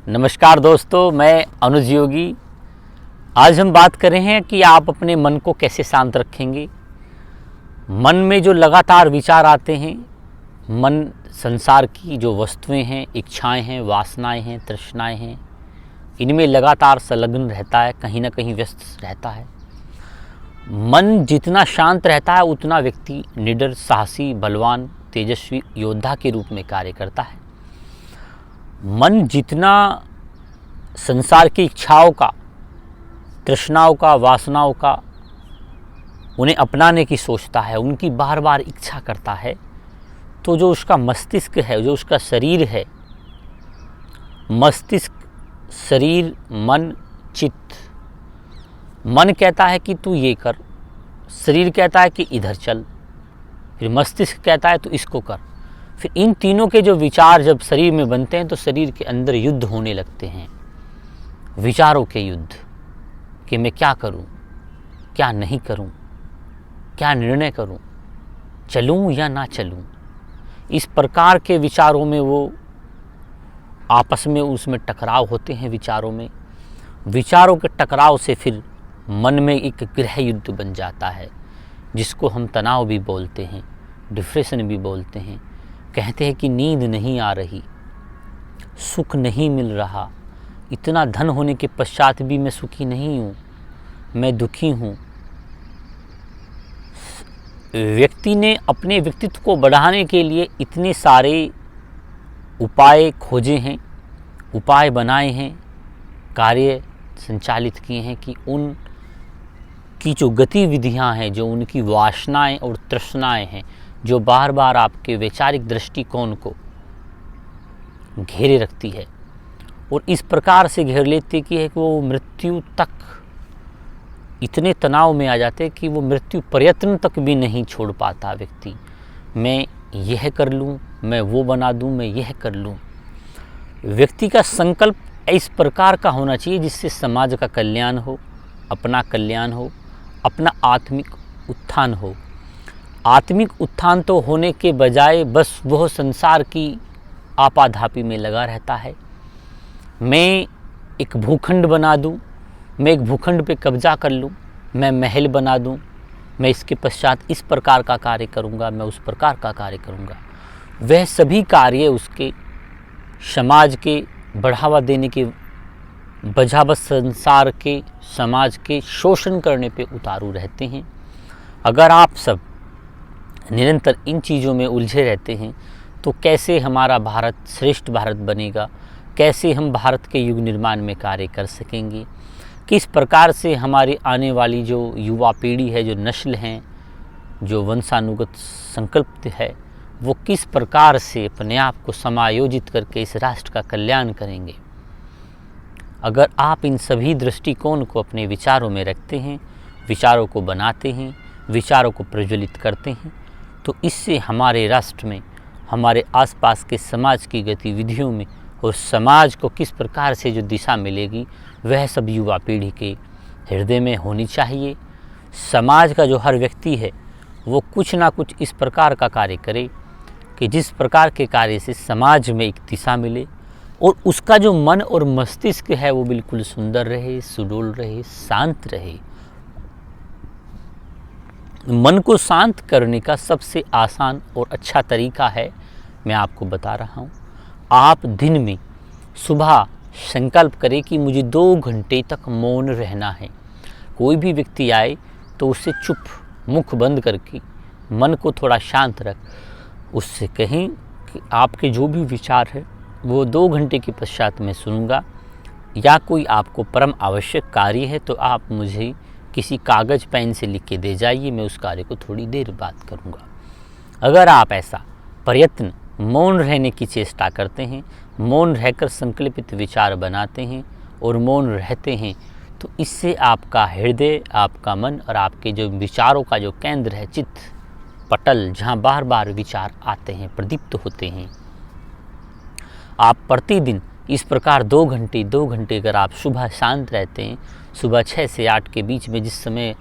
नमस्कार दोस्तों, मैं अनुज योगी। आज हम बात कर रहे हैं कि आप अपने मन को कैसे शांत रखेंगे। मन में जो लगातार विचार आते हैं, मन संसार की जो वस्तुएं हैं, इच्छाएं हैं, वासनाएं हैं, तृष्णाएं हैं, इनमें लगातार संलग्न रहता है, कहीं ना कहीं व्यस्त रहता है। मन जितना शांत रहता है उतना व्यक्ति निडर, साहसी, बलवान, तेजस्वी योद्धा के रूप में कार्य करता है। मन जितना संसार की इच्छाओं का, तृष्णाओं का, वासनाओं का उन्हें अपनाने की सोचता है, उनकी बार बार इच्छा करता है, तो जो उसका मस्तिष्क है, जो उसका शरीर है, मस्तिष्क, शरीर, मन, चित्त, मन कहता है कि तू ये कर, शरीर कहता है कि इधर चल, फिर मस्तिष्क कहता है तू इसको कर। फिर इन तीनों के जो विचार जब शरीर में बनते हैं तो शरीर के अंदर युद्ध होने लगते हैं, विचारों के युद्ध, कि मैं क्या करूं, क्या नहीं करूं, क्या निर्णय करूं, चलूं या ना चलूं। इस प्रकार के विचारों में वो आपस में उसमें टकराव होते हैं। विचारों के टकराव से फिर मन में एक गृह युद्ध बन जाता है, जिसको हम तनाव भी बोलते हैं, डिप्रेशन भी बोलते हैं। कहते हैं कि नींद नहीं आ रही, सुख नहीं मिल रहा, इतना धन होने के पश्चात भी मैं सुखी नहीं हूँ, मैं दुखी हूँ। व्यक्ति ने अपने व्यक्तित्व को बढ़ाने के लिए इतने सारे उपाय खोजे हैं, उपाय बनाए हैं, कार्य संचालित किए हैं कि उनकी जो गतिविधियां हैं, जो उनकी वासनाएं और तृष्णाएं हैं, जो बार बार आपके वैचारिक दृष्टिकोण को घेरे रखती है और इस प्रकार से घेर लेती कि है कि वो मृत्यु तक इतने तनाव में आ जाते कि वो मृत्यु प्रयत्न तक भी नहीं छोड़ पाता व्यक्ति। मैं यह कर लूँ, मैं वो बना दूँ, मैं यह कर लूँ। व्यक्ति का संकल्प इस प्रकार का होना चाहिए जिससे समाज का कल्याण हो, अपना कल्याण हो, अपना आत्मिक उत्थान हो। आत्मिक उत्थान तो होने के बजाय बस वह संसार की आपाधापी में लगा रहता है। मैं एक भूखंड बना दूं, मैं एक भूखंड पे कब्जा कर लूं, मैं महल बना दूं, मैं इसके पश्चात इस प्रकार का कार्य करूंगा, मैं उस प्रकार का कार्य करूंगा। वह सभी कार्य उसके समाज के बढ़ावा देने के बजाय बस संसार के, समाज के शोषण करने पे उतारू रहते हैं। अगर आप सब निरंतर इन चीज़ों में उलझे रहते हैं तो कैसे हमारा भारत श्रेष्ठ भारत बनेगा, कैसे हम भारत के युग निर्माण में कार्य कर सकेंगे, किस प्रकार से हमारी आने वाली जो युवा पीढ़ी है, जो नस्ल हैं, जो वंशानुगत संकल्प है, वो किस प्रकार से अपने आप को समायोजित करके इस राष्ट्र का कल्याण करेंगे। अगर आप इन सभी दृष्टिकोण को अपने विचारों में रखते हैं, विचारों को बनाते हैं, विचारों को प्रज्वलित करते हैं, तो इससे हमारे राष्ट्र में, हमारे आसपास के समाज की गतिविधियों में और समाज को किस प्रकार से जो दिशा मिलेगी, वह सब युवा पीढ़ी के हृदय में होनी चाहिए। समाज का जो हर व्यक्ति है वो कुछ ना कुछ इस प्रकार का कार्य करे कि जिस प्रकार के कार्य से समाज में एक दिशा मिले और उसका जो मन और मस्तिष्क है वो बिल्कुल सुंदर रहे, सुडौल रहे, शांत रहे। मन को शांत करने का सबसे आसान और अच्छा तरीका है, मैं आपको बता रहा हूँ। आप दिन में सुबह संकल्प करें कि मुझे 2 घंटे तक मौन रहना है। कोई भी व्यक्ति आए तो उससे चुप, मुख बंद करके मन को थोड़ा शांत रख, उससे कहें कि आपके जो भी विचार है वो 2 घंटे के पश्चात मैं सुनूंगा, या कोई आपको परम आवश्यक कार्य है तो आप मुझे किसी कागज़ पेन से लिख के दे जाइए, मैं उस कार्य को थोड़ी देर बाद करूँगा। अगर आप ऐसा प्रयत्न, मौन रहने की चेष्टा करते हैं, मौन रहकर संकल्पित विचार बनाते हैं और मौन रहते हैं, तो इससे आपका हृदय, आपका मन और आपके जो विचारों का जो केंद्र है, चित्त पटल, जहाँ बार बार विचार आते हैं, प्रदीप्त होते हैं, आप प्रतिदिन इस प्रकार 2 घंटे अगर आप सुबह शांत रहते हैं, सुबह 6 से 8 के बीच में, जिस समय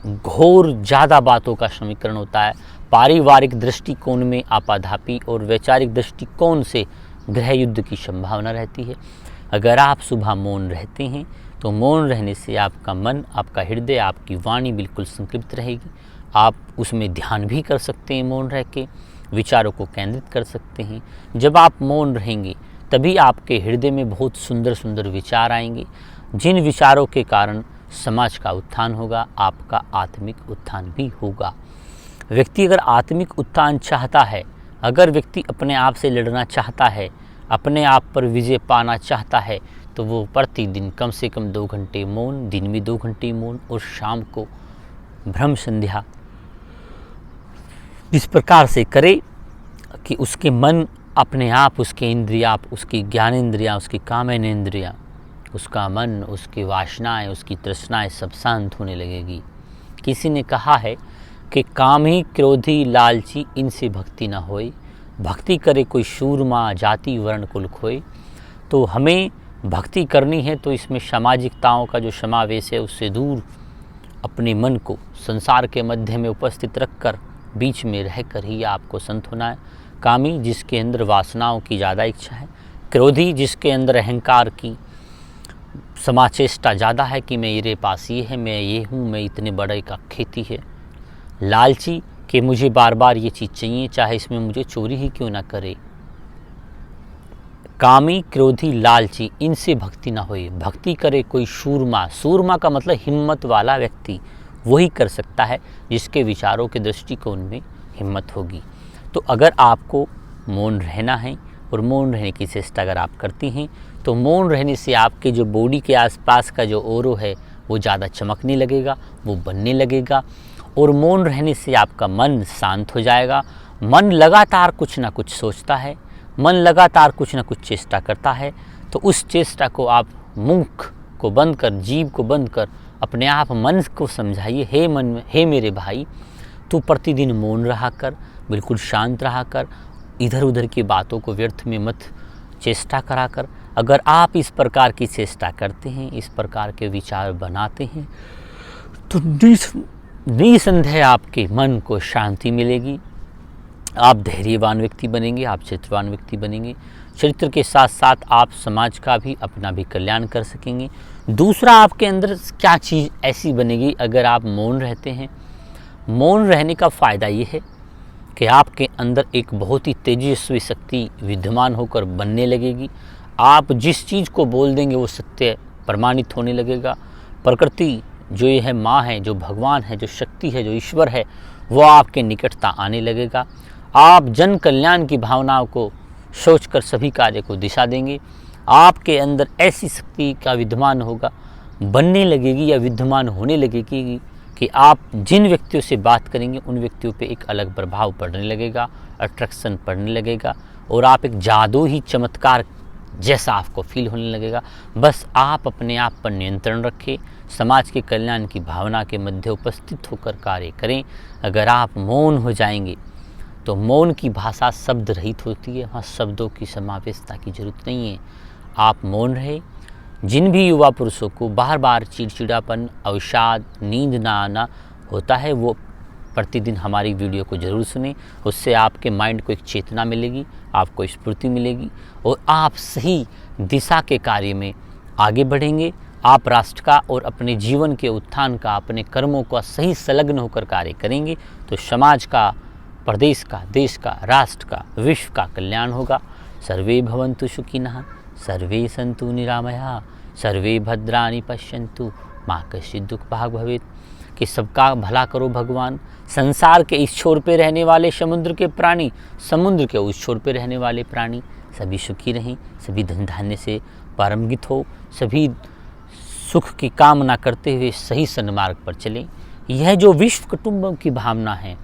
घोर ज़्यादा बातों का समीकरण होता है, पारिवारिक दृष्टिकोण में आपाधापी और वैचारिक दृष्टिकोण से गृह युद्ध की संभावना रहती है, अगर आप सुबह मौन रहते हैं तो मौन रहने से आपका मन, आपका हृदय, आपकी वाणी बिल्कुल संतृप्त रहेगी। आप उसमें ध्यान भी कर सकते हैं, मौन रह के विचारों को केंद्रित कर सकते हैं। जब आप मौन रहेंगे तभी आपके हृदय में बहुत सुंदर सुंदर विचार आएंगे, जिन विचारों के कारण समाज का उत्थान होगा, आपका आत्मिक उत्थान भी होगा। व्यक्ति अगर आत्मिक उत्थान चाहता है, अगर व्यक्ति अपने आप से लड़ना चाहता है, अपने आप पर विजय पाना चाहता है, तो वो प्रतिदिन कम से कम 2 घंटे मौन, दिन में 2 घंटे मौन और शाम को ब्रह्म संध्या इस प्रकार से करे कि उसके मन अपने आप, उसके इंद्रियां, उसकी ज्ञानेंद्रियां, उसकी कामेनेंद्रियां, उसका मन, उसकी वासनाएं, उसकी तृष्णाएं सब शांत होने लगेगी। किसी ने कहा है कि कामी, क्रोधी, लालची इनसे भक्ति न होए, भक्ति करे कोई शूरमा, जाति वर्ण कुल खोए। तो हमें भक्ति करनी है तो इसमें सामाजिकताओं का जो समावेश है उससे दूर अपने मन को संसार के मध्य में उपस्थित रखकर बीच में रहकर ही आपको संत होना है। कामी, जिसके अंदर वासनाओं की ज़्यादा इच्छा है। क्रोधी, जिसके अंदर अहंकार की समाचेष्टा ज़्यादा है कि मेरे पास ये है, मैं ये हूँ, मैं इतने बड़े का खेती है। लालची, कि मुझे बार बार ये चीज़ चाहिए, चाहे इसमें मुझे चोरी ही क्यों ना करे। कामी, क्रोधी, लालची इनसे भक्ति ना होए, भक्ति करे कोई शूरमा। शूरमा का मतलब हिम्मत वाला व्यक्ति, वही कर सकता है जिसके विचारों के दृष्टिकोण में हिम्मत होगी। तो अगर आपको मौन रहना है और मौन रहने की चेष्टा अगर आप करती हैं तो मौन रहने से आपके जो बॉडी के आसपास का जो ओरो है वो ज़्यादा चमकने लगेगा, वो बनने लगेगा। और मौन रहने से आपका मन शांत हो जाएगा। मन लगातार कुछ ना कुछ सोचता है, मन लगातार कुछ ना कुछ चेष्टा करता है। तो उस चेष्टा को आप मुख को बंद कर, जीभ को बंद कर अपने आप मन को समझाइए, हे मन, हे मेरे भाई, तू प्रतिदिन मौन रहा कर, बिल्कुल शांत रहा कर, इधर उधर की बातों को व्यर्थ में मत चेष्टा करा कर। अगर आप इस प्रकार की चेष्टा करते हैं, इस प्रकार के विचार बनाते हैं, तो निसंदेह आपके मन को शांति मिलेगी। आप धैर्यवान व्यक्ति बनेंगे, आप चरित्रवान व्यक्ति बनेंगे। चरित्र के साथ साथ आप समाज का भी, अपना भी कल्याण कर सकेंगे। दूसरा, आपके अंदर क्या चीज़ ऐसी बनेगी अगर आप मौन रहते हैं। मौन रहने का फ़ायदा ये है कि आपके अंदर एक बहुत ही तेजस्वी शक्ति विद्यमान होकर बनने लगेगी। आप जिस चीज़ को बोल देंगे वो सत्य प्रमाणित होने लगेगा। प्रकृति जो ये है, माँ है, जो भगवान है, जो शक्ति है, जो ईश्वर है, वो आपके निकटता आने लगेगा। आप जन कल्याण की भावनाओं को सोचकर सभी कार्य को दिशा देंगे। आपके अंदर ऐसी शक्ति का विद्यमान होगा, बनने लगेगी या विद्यमान होने लगेगी कि आप जिन व्यक्तियों से बात करेंगे उन व्यक्तियों पे एक अलग प्रभाव पड़ने लगेगा, अट्रैक्शन पड़ने लगेगा और आप एक जादू ही चमत्कार जैसा आपको फील होने लगेगा। बस आप अपने आप पर नियंत्रण रखें, समाज के कल्याण की भावना के मध्य उपस्थित होकर कार्य करें। अगर आप मौन हो जाएंगे तो मौन की भाषा शब्द रहित होती है, वहाँ शब्दों की समावेशता की जरूरत नहीं है। आप मौन रहे। जिन भी युवा पुरुषों को बार बार चिड़चिड़ापन, अवसाद, नींद ना आना होता है, वो प्रतिदिन हमारी वीडियो को ज़रूर सुनें। उससे आपके माइंड को एक चेतना मिलेगी, आपको स्फूर्ति मिलेगी और आप सही दिशा के कार्य में आगे बढ़ेंगे। आप राष्ट्र का और अपने जीवन के उत्थान का, अपने कर्मों का सही संलग्न होकर कार्य करेंगे तो समाज का, प्रदेश का, देश का, राष्ट्र का, विश्व का कल्याण होगा। सर्वे भवन्तु सुखिनः, सर्वे सन्तु निरामयाः, सर्वे भद्राणि पश्यन्तु, मा कश्चित् दुःख भाग् भवेत्। कि सबका भला करो भगवान। संसार के इस छोर पे रहने वाले समुद्र के प्राणी, समुद्र के उस छोर पे रहने वाले प्राणी सभी सुखी रहें, सभी धन धान्य से पारंगित हो, सभी सुख की कामना करते हुए सही सन्मार्ग पर चलें। यह जो विश्व कुटुंबों की भावना है,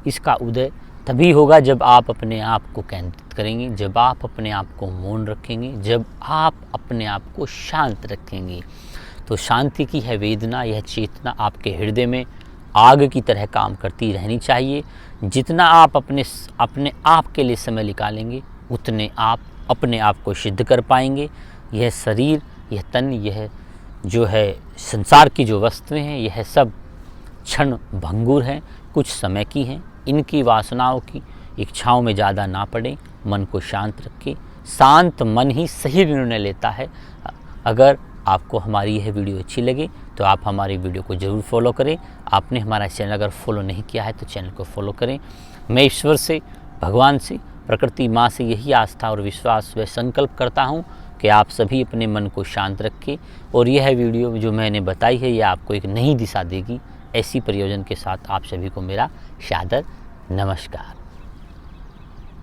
इसका उदय तभी होगा जब आप अपने आप को केंद्रित करेंगे, जब आप अपने आप को मौन रखेंगे, जब आप अपने आप को शांत रखेंगे। तो शांति की है वेदना, यह चेतना आपके हृदय में आग की तरह काम करती रहनी चाहिए। जितना आप अपने आप के लिए समय निकालेंगे उतने आप अपने आप को सिद्ध कर पाएंगे। यह शरीर, यह तन, यह जो है संसार की जो वस्तुएं हैं, यह सब क्षण भंगुर हैं, कुछ समय की हैं। इनकी वासनाओं की इच्छाओं में ज़्यादा ना पड़ें, मन को शांत रखें, शांत मन ही सही निर्णय लेता है। अगर आपको हमारी यह वीडियो अच्छी लगे तो आप हमारी वीडियो को ज़रूर फॉलो करें। आपने हमारा चैनल अगर फॉलो नहीं किया है तो चैनल को फॉलो करें। मैं ईश्वर से, भगवान से, प्रकृति माँ से यही आस्था और विश्वास व संकल्प करता हूँ कि आप सभी अपने मन को शांत रखें और यह वीडियो जो मैंने बताई है यह आपको एक नई दिशा देगी। ऐसी प्रयोजन के साथ आप सभी को मेरा सादर नमस्कार।